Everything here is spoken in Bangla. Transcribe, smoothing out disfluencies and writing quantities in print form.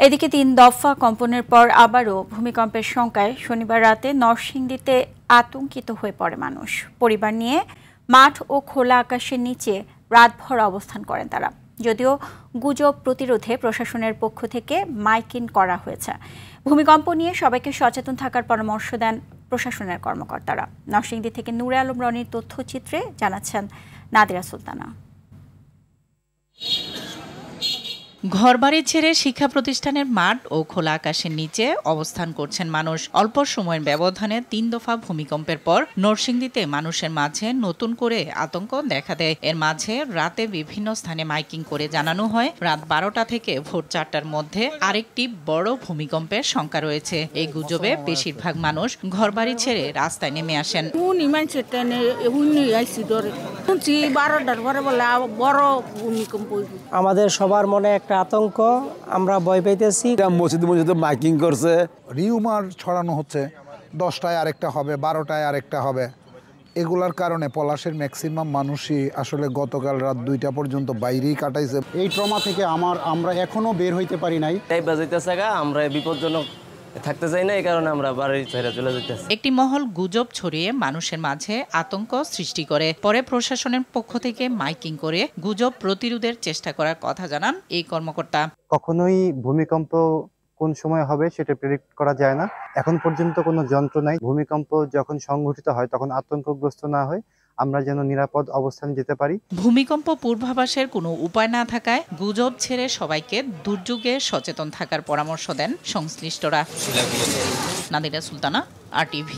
এদিকে ৩ দফা কম্পনের পর আবারও ভূমিকম্পের শঙ্কায় শনিবার রাতে নরসিংদীতে আতঙ্কিত হয়ে পড়ে মানুষ। পরিবার নিয়ে মাঠ ও খোলা আকাশের নিচে রাতভর অবস্থান করেন তারা। যদিও গুজব প্রতিরোধে প্রশাসনের পক্ষ থেকে মাইকিং করা হয়েছে। ভূমিকম্প নিয়ে সবাইকে সচেতন থাকার পরামর্শ দেন প্রশাসনের কর্মকর্তারা। নরসিংদী থেকে নূরে আলম রনির তথ্যচিত্রে জানাচ্ছেন নাদিরা সুলতানা। ঘরবাড়ি ছেড়ে শিক্ষা প্রতিষ্ঠানের মাঠ ও খোলা আকাশের নিচে অবস্থান করছেন মানুষ। অল্প সময়ের ব্যবধানে ৩ দফা ভূমিকম্পের পর নরসিংদীতে মানুষের মাঝে নতুন করে আতঙ্ক দেখা দেয়। এর মাঝে রাতে বিভিন্ন স্থানে মাইকিং করে জানানো হয় রাত ১২টা থেকে ভোর ৪টার মধ্যে আরেকটি বড় ভূমিকম্পের শঙ্কা রয়েছে। এই গুজবে বেশিরভাগ মানুষ ঘরবাড়ি ছেড়ে রাস্তায় নেমে আসেন। আমাদের সবার মনে একটা আতঙ্ক, আমরা ভয় পাইতেছি। মসজিদে মাইকিং করছে, রিউমার ছড়ানো হচ্ছে 10টায় আরেকটা হবে, 12টায় আরেকটা হবে। এগুলার কারণে পলাশের ম্যাক্সিমাম মানুষই আসলে গতকাল রাত 2টা পর্যন্ত বাইরেই কাটাইছে। এই ট্রমা থেকে আমরা এখনো বের হইতে পারি নাই। তাই বাজাইতেছে আমরা বিপজ্জনক থাকতে চাই না, এই কারণে আমরা বাড়ি ছেড়ে চলে যেতেছি। একটি মহল গুজব ছড়িয়ে মানুষের মাঝে আতঙ্ক সৃষ্টি করে। পরে প্রশাসনের পক্ষ থেকে মাইকিং করে গুজব প্রতিরোধের চেষ্টা করার কথা জানান এই কর্মকর্তা। কখনোই ভূমিকম্প কোন সময় হবে সেটা প্রেডিক্ট করা যায় না। এখন পর্যন্ত কোনো যন্ত্র নাই। ভূমিকম্প যখন সংঘটিত হয় তখন আতঙ্কগ্রস্ত না হয় আমরা যেন নিরাপদ অবস্থানে যেতে পারি। ভূমিকম্প পূর্বাভাসের কোনো উপায় না থাকায় গুজব ছেড়ে সবাইকে দুর্যোগে সচেতন থাকার পরামর্শ দেন সংশ্লিষ্টরা। নাদিরা সুলতানা, RTV।